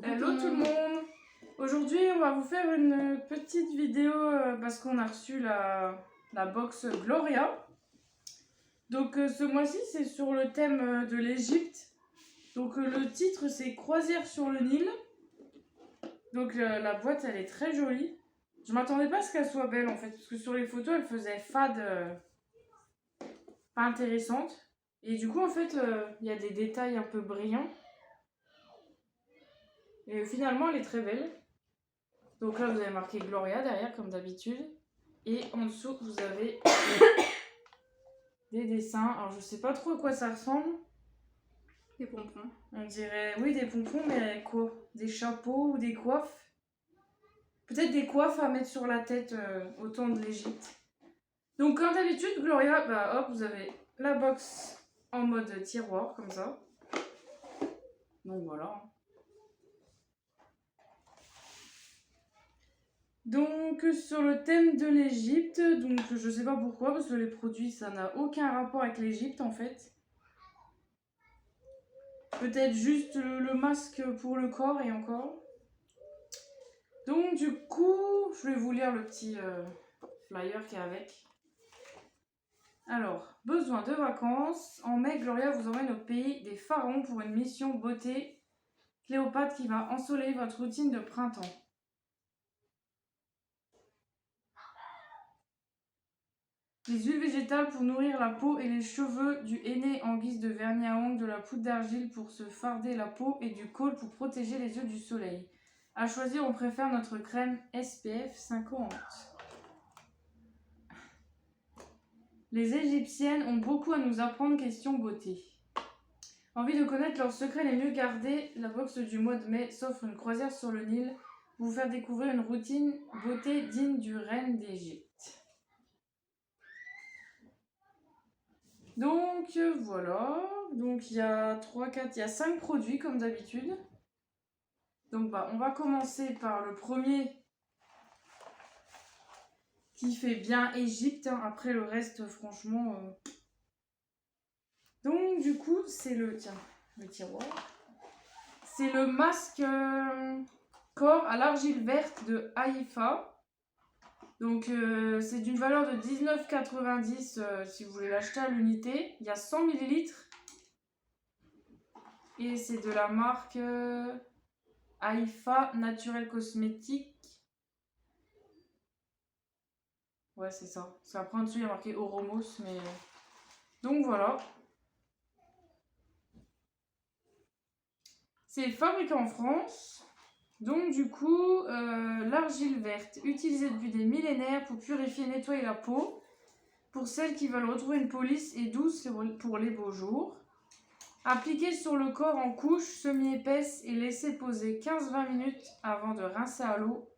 Hello tout le monde. Aujourd'hui on va vous faire une petite vidéo parce qu'on a reçu la box Gloria. Donc ce mois-ci c'est sur le thème de l'Égypte. Donc le titre c'est Croisière sur le Nil. Donc la boîte elle est très jolie. Je m'attendais pas à ce qu'elle soit belle en fait, parce que sur les photos elle faisait fade, pas intéressante. Et du coup en fait il y a des détails un peu brillants. Et finalement elle est très belle. Donc là vous avez marqué Gloria derrière comme d'habitude. Et en dessous vous avez des dessins. Alors je sais pas trop à quoi ça ressemble. Des pompons. On dirait, oui, des pompons, mais quoi? Des chapeaux ou des coiffes? Peut-être des coiffes à mettre sur la tête au temps de l'Égypte. Donc comme d'habitude Gloria, bah hop, vous avez la box en mode tiroir comme ça. Donc voilà. Donc sur le thème de l'Égypte, donc je sais pas pourquoi, parce que les produits ça n'a aucun rapport avec l'Égypte en fait. Peut-être juste le masque pour le corps et encore. Donc du coup, je vais vous lire le petit flyer qui est avec. Alors, besoin de vacances. En mai, Gloria vous emmène au pays des pharaons pour une mission beauté Cléopâtre qui va ensoleiller votre routine de printemps. Les huiles végétales pour nourrir la peau et les cheveux, du henné en guise de vernis à ongles, de la poudre d'argile pour se farder la peau et du côle pour protéger les yeux du soleil. À choisir, on préfère notre crème SPF 50. Les Égyptiennes ont beaucoup à nous apprendre question beauté. Envie de connaître leurs secrets les mieux gardés, la box du mois de mai s'offre une croisière sur le Nil pour vous faire découvrir une routine beauté digne du reine d'Égypte. Donc voilà, donc il y a 5 produits comme d'habitude. Donc on va commencer par le premier qui fait bien Égypte, hein. Après le reste franchement... Donc du coup c'est le tiroir. C'est le masque corps à l'argile verte de Haïfa. Donc c'est d'une valeur de 19,90 si vous voulez l'acheter à l'unité. Il y a 100 ml. Et c'est de la marque Haïfa Naturel Cosmétique. Ouais, c'est ça. Parce qu'après en dessous il y a marqué Oromos. Mais... Donc voilà. C'est fabriqué en France. Donc du coup, l'argile verte, utilisée depuis des millénaires pour purifier et nettoyer la peau. Pour celles qui veulent retrouver une police et douce pour les beaux jours. Appliquer sur le corps en couche semi-épaisse et laisser poser 15-20 minutes avant de rincer à l'eau.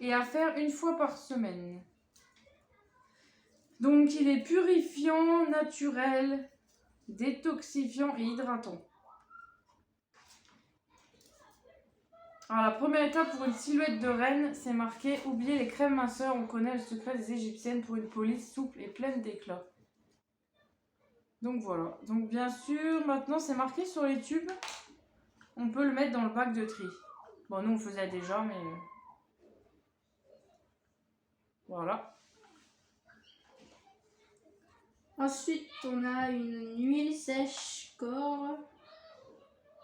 Et à faire une fois par semaine. Donc il est purifiant, naturel, détoxifiant et hydratant. Alors la première étape pour une silhouette de reine, c'est marqué « Oubliez les crèmes minceurs, on connaît le secret des Égyptiennes pour une police souple et pleine d'éclat ». Donc voilà. Donc bien sûr, maintenant c'est marqué sur les tubes. On peut le mettre dans le bac de tri. Bon, nous on faisait déjà, mais... Voilà. Ensuite, on a une huile sèche corps.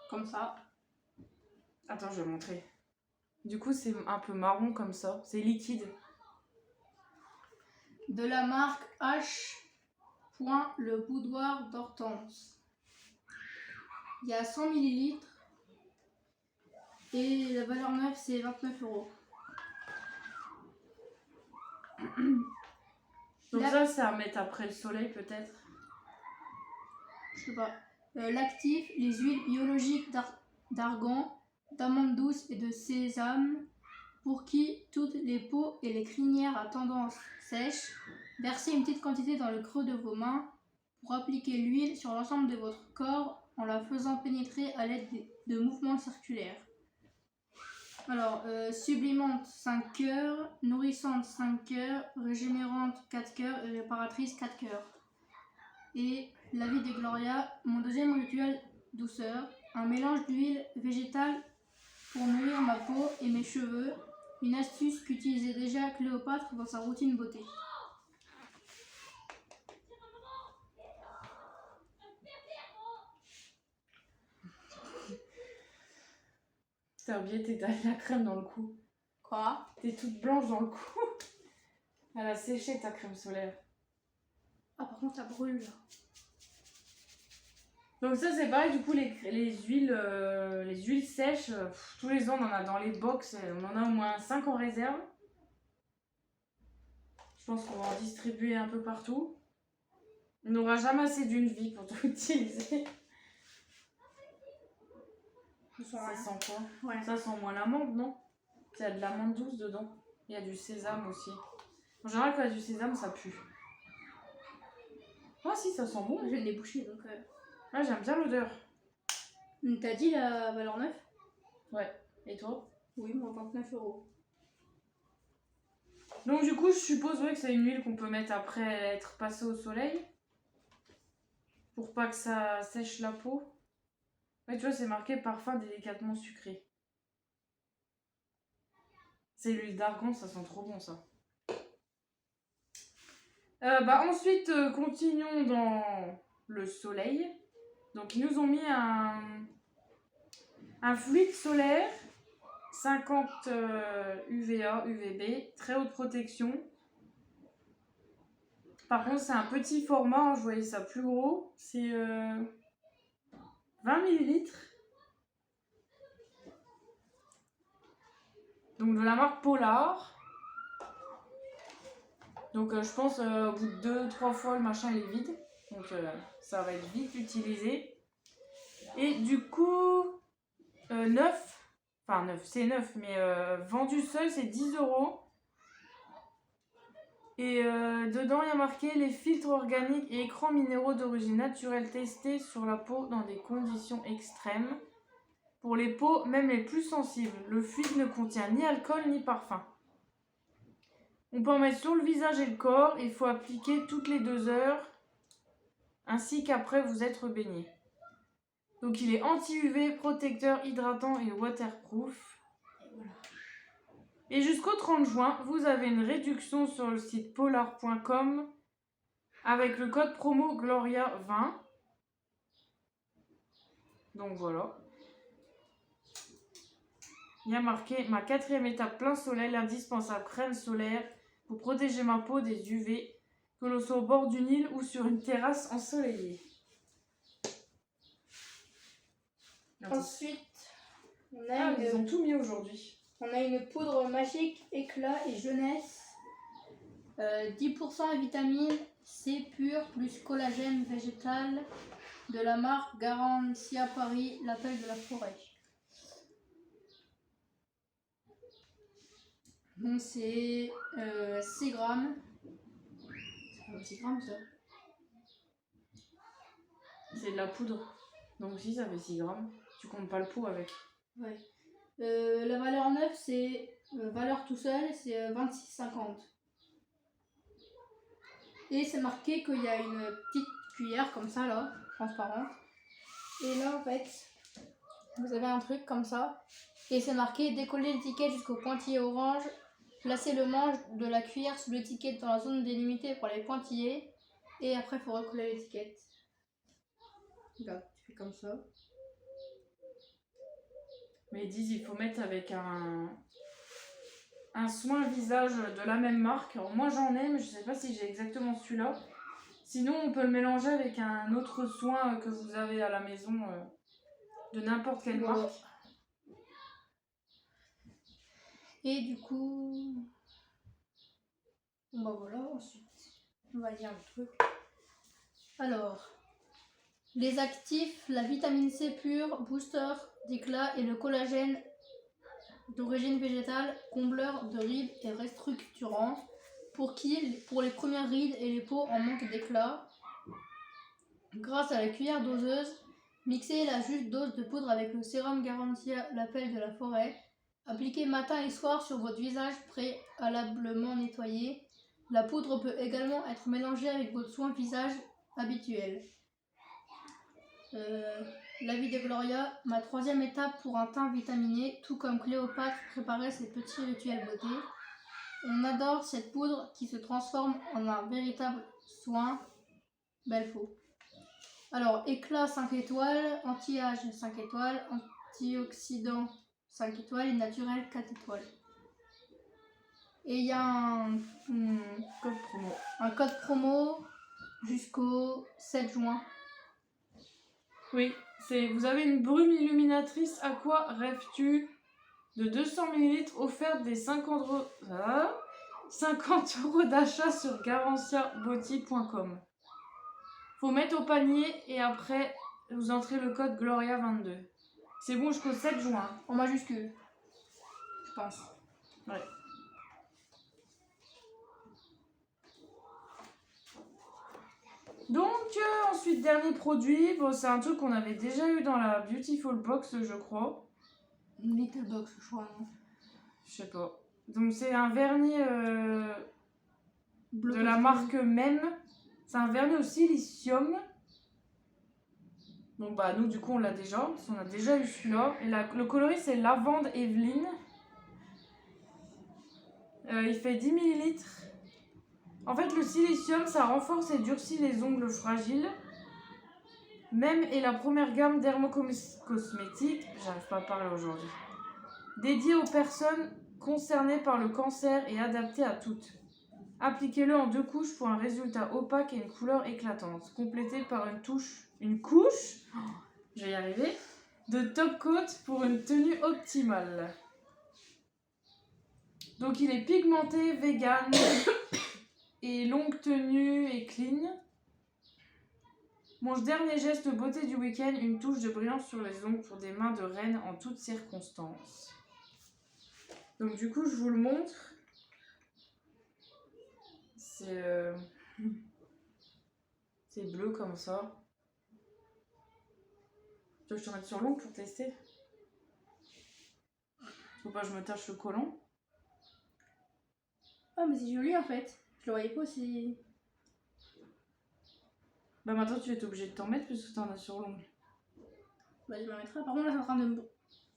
Comme ça. Attends, je vais montrer. Du coup, c'est un peu marron comme ça. C'est liquide. De la marque H. Le boudoir d'Hortense. Il y a 100 ml. Et la valeur neuve, c'est 29 €. Donc ça, c'est à mettre après le soleil peut-être. Je sais pas. L'actif, les huiles biologiques d'argan, d'amande douce et de sésame, pour qui toutes les peaux et les crinières à tendance sèche. Versez une petite quantité dans le creux de vos mains pour appliquer l'huile sur l'ensemble de votre corps en la faisant pénétrer à l'aide de mouvements circulaires. Alors, sublimante 5 cœurs, nourrissante 5 cœurs, régénérante 4 cœurs et réparatrice 4 cœurs. Et la vie de Gloria, mon deuxième rituel douceur, un mélange d'huile végétale pour nourrir ma peau et mes cheveux, une astuce qu'utilisait déjà Cléopâtre dans sa routine beauté. T'as oublié, t'as la crème dans le cou. Quoi? T'es toute blanche dans le cou. Elle a séché ta crème solaire. Ah, par contre, ça brûle là. Donc ça c'est pareil, du coup les huiles sèches, tous les ans on en a dans les box, on en a au moins 5 en réserve. Je pense qu'on va en distribuer un peu partout. On n'aura jamais assez d'une vie pour tout utiliser. Ça sent quoi? Ouais. Ça sent moins l'amande, non? Il y a de l'amande douce dedans. Il y a du sésame aussi. En général quand il y a du sésame ça pue. Ah si, ça sent bon. Je l'ai bouché donc... Ouais, j'aime bien l'odeur. T'as dit la valeur 9? Ouais. Et toi? Oui, moi 29 €. Donc du coup, je suppose ouais, que c'est une huile qu'on peut mettre après être passé au soleil. Pour pas que ça sèche la peau. Ouais, tu vois, c'est marqué parfum délicatement sucré. C'est l'huile d'argan, ça sent trop bon ça. Ensuite, continuons dans le soleil. Donc ils nous ont mis un fluide solaire 50 UVA, UVB, très haute protection. Par contre, c'est un petit format, hein, je voyais ça plus gros. C'est 20 ml. Donc de la marque Polar. Donc je pense au bout de 2-3 fois, le machin il est vide. Donc ça va être vite utilisé. Et du coup, neuf, c'est neuf, mais vendu seul c'est 10 €. Et dedans, il y a marqué les filtres organiques et écrans minéraux d'origine naturelle testés sur la peau dans des conditions extrêmes. Pour les peaux, même les plus sensibles, le fluide ne contient ni alcool ni parfum. On peut en mettre sur le visage et le corps. Il faut appliquer toutes les 2 heures, ainsi qu'après vous être baigné. Donc il est anti-UV, protecteur, hydratant et waterproof. Et jusqu'au 30 juin, vous avez une réduction sur le site polar.com avec le code promo Gloria20. Donc voilà. Il y a marqué ma 4e étape plein soleil, l'indispensable crème solaire pour protéger ma peau des UV, que l'on soit au bord d'une île ou sur une terrasse ensoleillée. Ensuite, ils ont tout mis aujourd'hui. On a une poudre magique, éclat et jeunesse. 10% vitamine C pure plus collagène végétal de la marque Garantia Paris, l'appel de la forêt. Donc c'est 6 grammes. C'est pas 6 grammes ça. C'est de la poudre. Donc si ça fait 6 grammes. Tu comptes pas le pot avec. Ouais. La valeur 9 c'est valeur tout seul, c'est 26,50. Et c'est marqué qu'il y a une petite cuillère comme ça là, transparente. Et là en fait, vous avez un truc comme ça. Et c'est marqué décoller l'étiquette jusqu'au pointillé orange. Placez le manche de la cuillère sous l'étiquette dans la zone délimitée pour les pointillés. Et après, il faut recoller l'étiquette. Regarde, tu fais comme ça. Mais ils disent il faut mettre avec un soin visage de la même marque. Alors moi j'en ai, mais je sais pas si j'ai exactement celui-là. Sinon on peut le mélanger avec un autre soin que vous avez à la maison de n'importe quelle marque. Et du coup, bah voilà, ensuite on va lire le truc. Alors, les actifs, la vitamine C pure, booster d'éclat et le collagène d'origine végétale, combleur de rides et restructurant pour les premières rides et les peaux en manque d'éclat. Grâce à la cuillère doseuse, mixez la juste dose de poudre avec le sérum Garantia l'appel de la forêt. Appliquez matin et soir sur votre visage préalablement nettoyé. La poudre peut également être mélangée avec votre soin visage habituel. La vie de Gloria, ma troisième étape pour un teint vitaminé, tout comme Cléopâtre préparait ses petits rituels beauté. On adore cette poudre qui se transforme en un véritable soin. Belle faux. Alors, éclat 5 étoiles, anti-âge 5 étoiles, antioxydant 5 étoiles et naturel 4 étoiles. Et il y a un code promo jusqu'au 7 juin. Oui, vous avez une brume illuminatrice Aqua Rêves-tu de 200 ml offerte des 50 € d'achat sur garantiabody.com. Faut mettre au panier et après vous entrez le code Gloria22. C'est bon jusqu'au 7 juin. En majuscule, je pense. Ouais. Donc ensuite dernier produit, bon, c'est un truc qu'on avait déjà eu dans la Beautiful Box je crois. Little Box je crois, non? Je sais pas. Donc c'est un vernis Bleu de la marque même. C'est un vernis au silicium. Donc bah nous du coup on l'a déjà, parce qu'on a déjà eu celui-là. Et le coloris c'est Lavande Evelyne. Il fait 10 ml. En fait le silicium ça renforce et durcit les ongles fragiles. Même est la première gamme dermocosmétique, j'arrive pas à parler aujourd'hui, dédiée aux personnes concernées par le cancer et adaptée à toutes. Appliquez-le en 2 couches pour un résultat opaque et une couleur éclatante, complétée par une couche, je vais y arriver, de top coat pour une tenue optimale. Donc il est pigmenté, vegan et longue tenue et clean. Mon dernier geste beauté du week-end, une touche de brillance sur les ongles pour des mains de reine en toutes circonstances. Donc du coup je vous le montre. C'est bleu comme ça. Tu veux que je te mette sur l'ongle pour tester? Faut pas que je me tâche le collant. Ah mais c'est joli en fait. Je le voyais pas aussi. Bah maintenant tu es obligé de t'en mettre puisque t'en as sur l'ongle. Bah je me mettrai. Par contre là c'est en train de me...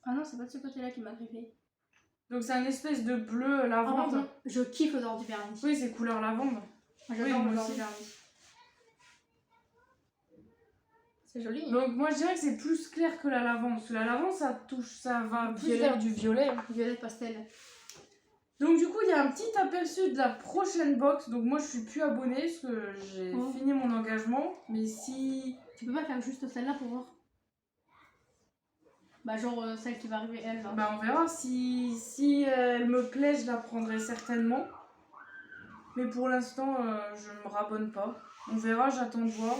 Ah non c'est pas de ce côté là qui m'a griffé. Donc c'est un espèce de bleu lavande. Ah, je kiffe l'odeur du vernis. Oui c'est couleur lavande. Moi j'adore l'odeur du vernis. C'est joli. Donc moi je dirais que c'est plus clair que la lavande. Parce que la lavande ça va plus vers du violet. Violet pastel. Donc du coup il y a un petit aperçu de la prochaine box. Donc moi je suis plus abonnée parce que j'ai fini mon engagement. Mais si... Tu peux pas faire juste celle-là pour voir? Bah genre celle qui va arriver elle là. Bah on verra. Si elle me plaît je la prendrai certainement. Mais pour l'instant je ne me rabonne pas. On verra, j'attends de voir.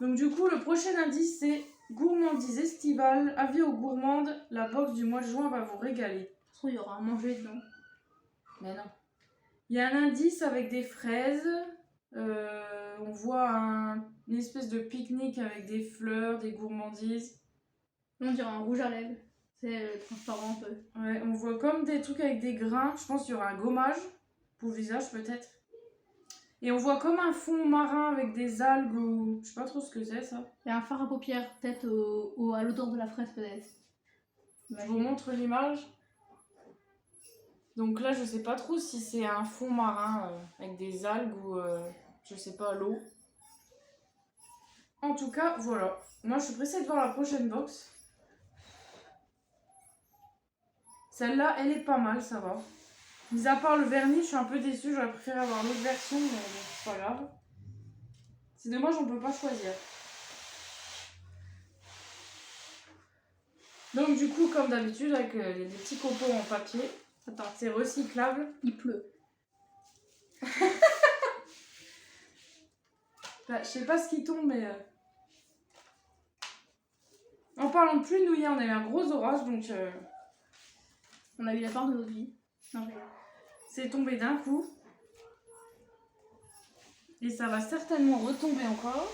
Donc du coup le prochain indice c'est gourmandise estivale. Avis aux gourmandes, la box du mois de juin va vous régaler. Je trouve qu'il y aura à manger dedans. Mais non. Il y a un indice avec des fraises. On voit une espèce de pique-nique avec des fleurs, des gourmandises. On dirait un rouge à lèvres. C'est transparent un peu. Ouais, on voit comme des trucs avec des grains. Je pense qu'il y aura un gommage pour le visage peut-être. Et on voit comme un fond marin avec des algues ou... Je sais pas trop ce que c'est ça. Il y a un fard à paupières peut-être à l'odeur de la fraise peut-être. Je vous montre l'image. Donc là je sais pas trop si c'est un fond marin avec des algues ou je sais pas l'eau. En tout cas voilà. Moi je suis pressée de voir la prochaine box. Celle-là elle est pas mal, ça va. Mis à part le vernis, je suis un peu déçue, j'aurais préféré avoir l'autre version, mais bon, c'est pas grave. C'est dommage, on peut pas choisir. Donc du coup, comme d'habitude, avec des petits copeaux en papier. Attends, c'est recyclable. Il pleut. Bah, je sais pas ce qui tombe, mais... En parlant de pluie, nous hier, on a eu un gros orage, donc... On a eu la part de notre vie. Non, mais... C'est tombé d'un coup. Et ça va certainement retomber encore.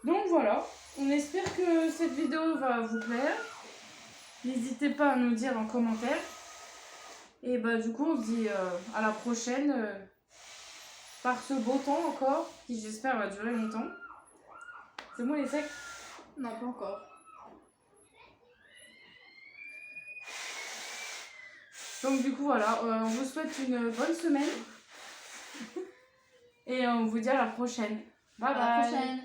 Donc voilà. On espère que cette vidéo va vous plaire. N'hésitez pas à nous dire en commentaire. Et bah du coup on se dit à la prochaine. Par ce beau temps encore. Qui j'espère va durer longtemps. C'est bon les secs? Non, pas encore. Donc du coup voilà, on vous souhaite une bonne semaine. Et on vous dit à la prochaine. Bye À la bye. prochaine.